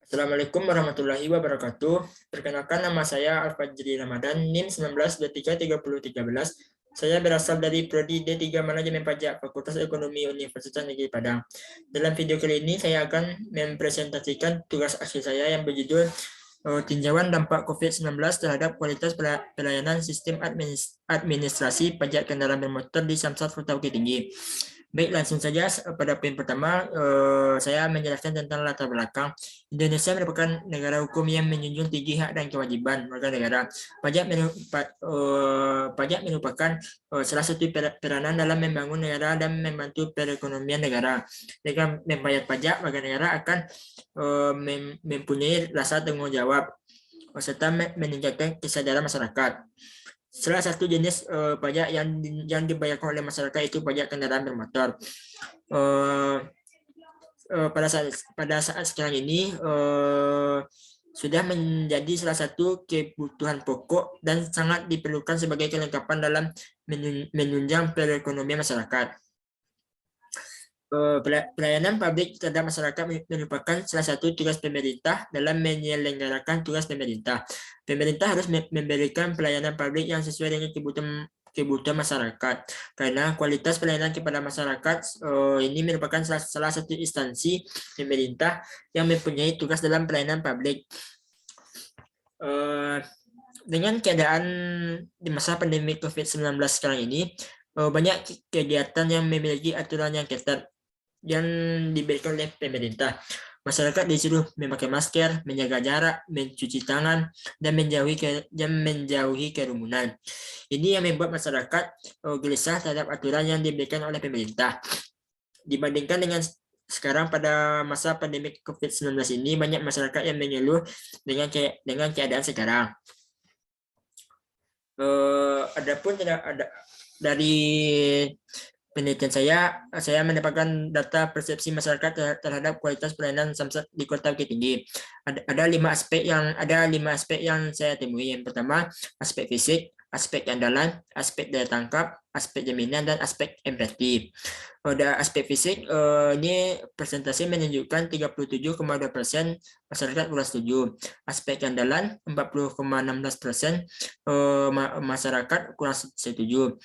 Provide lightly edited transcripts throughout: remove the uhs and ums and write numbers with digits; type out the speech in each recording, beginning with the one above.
Assalamualaikum warahmatullahi wabarakatuh. Perkenalkan, nama saya Al-Fajri Ramadan, NIM 19233013. Saya berasal dari Prodi D3 Manajemen Pajak, Fakultas Ekonomi Universitas Negeri Padang. Dalam video kali ini saya akan mempresentasikan tugas akhir saya yang berjudul tinjauan dampak COVID-19 terhadap kualitas pelayanan sistem administrasi pajak kendaraan bermotor di Samsat Kota Bukit Tinggi. Baik, langsung saja pada poin pertama, saya menjelaskan tentang latar belakang. Indonesia merupakan negara hukum yang menjunjung tinggi hak dan kewajiban warga negara. Pajak merupakan salah satu peranan dalam membangun negara dan membantu perekonomian negara. Dengan membayar pajak, warga negara akan mempunyai rasa tanggung jawab serta meningkatkan kesadaran masyarakat. Salah satu jenis pajak yang dibayarkan oleh masyarakat itu pajak kendaraan bermotor. Pada saat sekarang ini sudah menjadi salah satu kebutuhan pokok dan sangat diperlukan sebagai kelengkapan dalam menunjang perekonomian masyarakat. Pelayanan publik terhadap masyarakat merupakan salah satu tugas pemerintah dalam menyelenggarakan tugas pemerintah. Pemerintah harus memberikan pelayanan publik yang sesuai dengan kebutuhan masyarakat, karena kualitas pelayanan kepada masyarakat ini merupakan salah satu instansi pemerintah yang mempunyai tugas dalam pelayanan publik. Dengan keadaan di masa pandemi COVID-19 sekarang ini, banyak kegiatan yang memiliki aturan yang ketat yang diberikan oleh pemerintah. Masyarakat disuruh memakai masker, menjaga jarak, mencuci tangan, dan menjauhi kerumunan. Ini yang membuat masyarakat gelisah terhadap aturan yang diberikan oleh pemerintah. Dibandingkan dengan sekarang pada masa pandemi COVID-19 ini, banyak masyarakat yang mengeluh dengan keadaan sekarang. Adapun dari penelitian saya mendapatkan data persepsi masyarakat terhadap kualitas pelayanan Samsat di Kota Bukit Tinggi. Ada lima aspek yang saya temui. Yang pertama, aspek fisik, aspek andalan, aspek daya tangkap, aspek jaminan, dan aspek empati. Pada aspek fisik, ini presentasi menunjukkan 37,2% masyarakat kurang setuju. Aspek andalan 40,16% masyarakat kurang setuju.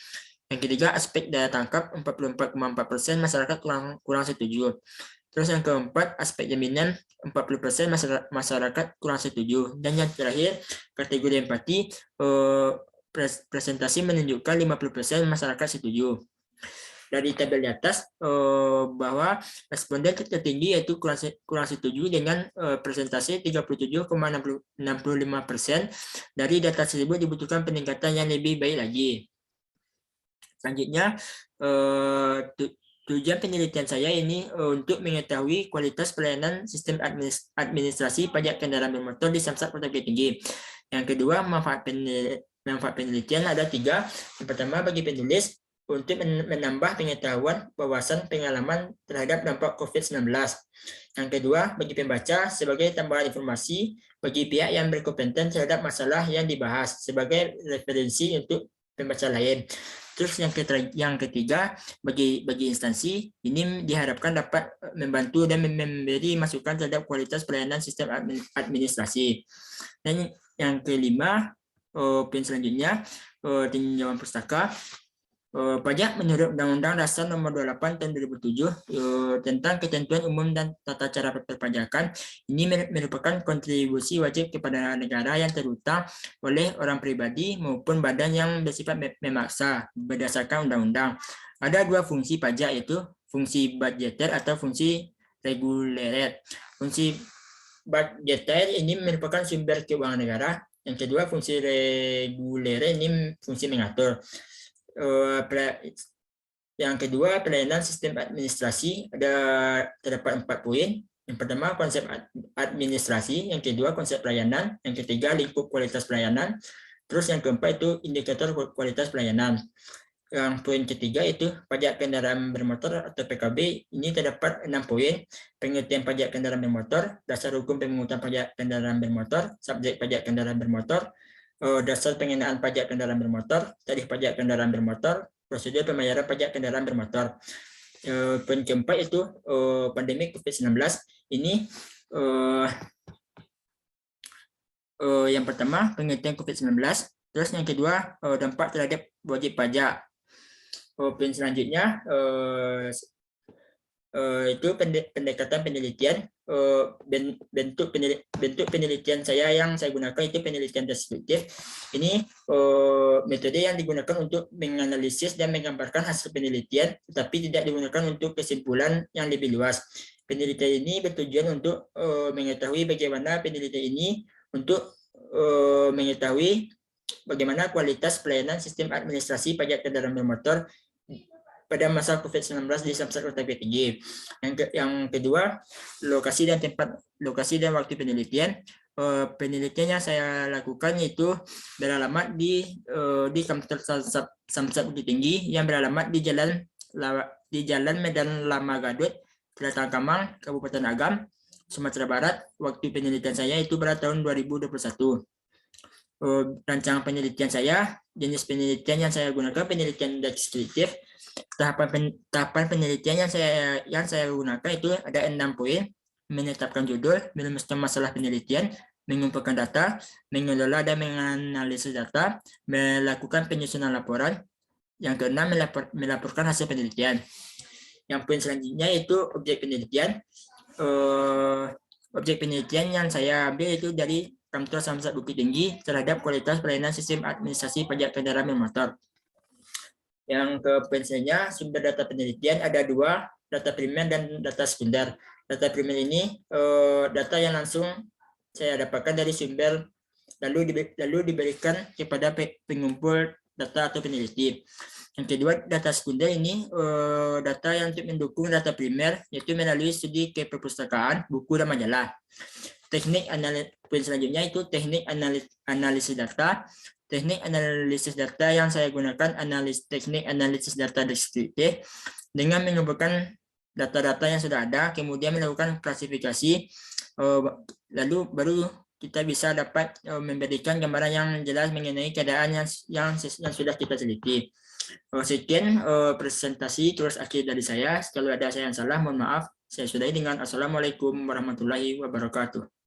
Yang ketiga, aspek daya tangkap 44,4% masyarakat kurang setuju. Terus yang keempat, aspek jaminan 40% masyarakat kurang setuju. Dan yang terakhir, kategori empati, presentasi menunjukkan 50% masyarakat setuju. Dari tabel di atas bahwa responden tertinggi yaitu kurang setuju dengan presentasi 37,65%. Dari data tersebut dibutuhkan peningkatan yang lebih baik lagi. Selanjutnya, tujuan penelitian saya ini untuk mengetahui kualitas pelayanan sistem administrasi pajak kendaraan bermotor di Samsat Kota Bukit Tinggi. Yang kedua, manfaat penelitian ada 3. Yang pertama, bagi penulis untuk menambah pengetahuan, wawasan, pengalaman terhadap dampak COVID-19. Yang kedua, bagi pembaca sebagai tambahan informasi bagi pihak yang berkompeten terhadap masalah yang dibahas sebagai referensi untuk pembaca lain. Terus yang ketiga, bagi instansi ini diharapkan dapat membantu dan memberi masukan terhadap kualitas pelayanan sistem administrasi. Dan yang kelima, poin selanjutnya, tinjauan pustaka. Pajak menurut Undang-Undang Dasar Nomor 28 Tahun 2007 tentang ketentuan umum dan tata cara perpajakan. Ini merupakan kontribusi wajib kepada negara yang terutang oleh orang pribadi maupun badan yang bersifat memaksa berdasarkan undang-undang. Ada 2 fungsi pajak, yaitu fungsi budgeter atau fungsi reguler. Fungsi budgeter ini merupakan sumber keuangan negara. Yang kedua, fungsi reguler ini fungsi mengatur. Yang kedua, pelayanan sistem administrasi terdapat 4 poin. Yang pertama, konsep administrasi. Yang kedua, konsep pelayanan. Yang ketiga, lingkup kualitas pelayanan. Terus yang keempat itu indikator kualitas pelayanan. Yang poin ketiga itu pajak kendaraan bermotor atau PKB. Ini terdapat 6 poin. Pengertian pajak kendaraan bermotor, dasar hukum pemungutan pajak kendaraan bermotor, subjek pajak kendaraan bermotor, dasar pengenaan pajak kendaraan bermotor, tarif pajak kendaraan bermotor, prosedur pembayaran pajak kendaraan bermotor. Poin keempat itu pandemi COVID-19 ini Yang pertama, penelitian COVID-19. Terus yang kedua, dampak terhadap wajib pajak. Poin selanjutnya, itu pendekatan penelitian. Bentuk penelitian saya yang saya gunakan itu penelitian deskriptif. Ini metode yang digunakan untuk menganalisis dan menggambarkan hasil penelitian, tetapi tidak digunakan untuk kesimpulan yang lebih luas. Penelitian ini bertujuan untuk mengetahui bagaimana penelitian ini untuk mengetahui bagaimana kualitas pelayanan sistem administrasi pajak kendaraan bermotor pada masa COVID-19 di Samsat Kota Bukit Tinggi. Yang kedua, lokasi dan waktu penelitian. Penelitian yang saya lakukan yaitu beralamat di kantor Samsat Bukit Tinggi yang beralamat di Jalan Medan Lama Gadut, Selatan Kamang, Kabupaten Agam, Sumatera Barat. Waktu penelitian saya itu pada tahun 2021. Rancangan penelitian saya, jenis penelitian yang saya gunakan penelitian deskriptif. Tahapan penelitian yang saya gunakan itu ada 6 poin: menetapkan judul, merumuskan masalah penelitian, mengumpulkan data, mengelola dan menganalisis data, melakukan penyusunan laporan. Yang keenam, melaporkan hasil penelitian. Yang poin selanjutnya itu objek penelitian. Objek penelitian yang saya ambil itu dari Kantor Samsat Bukit Tinggi terhadap kualitas pelayanan sistem administrasi pajak kendaraan bermotor. Yang ke poinnya, sumber data penelitian ada 2, data primer dan data sekunder. Data primer ini data yang langsung saya dapatkan dari sumber, lalu diberikan kepada pengumpul data atau peneliti. Yang kedua, data sekunder ini data yang untuk mendukung data primer, yaitu melalui studi ke perpustakaan, buku, dan majalah. Poin selanjutnya itu teknik analisis data. Teknik analisis data yang saya gunakan teknik analisis data deskriptif dengan mengumpulkan data-data yang sudah ada, kemudian melakukan klasifikasi, lalu baru kita bisa dapat memberikan gambaran yang jelas mengenai keadaan yang sudah kita teliti. Sekian presentasi tulis akhir dari saya. Kalau ada saya yang salah, mohon maaf. Saya sudahi dengan Assalamualaikum warahmatullahi wabarakatuh.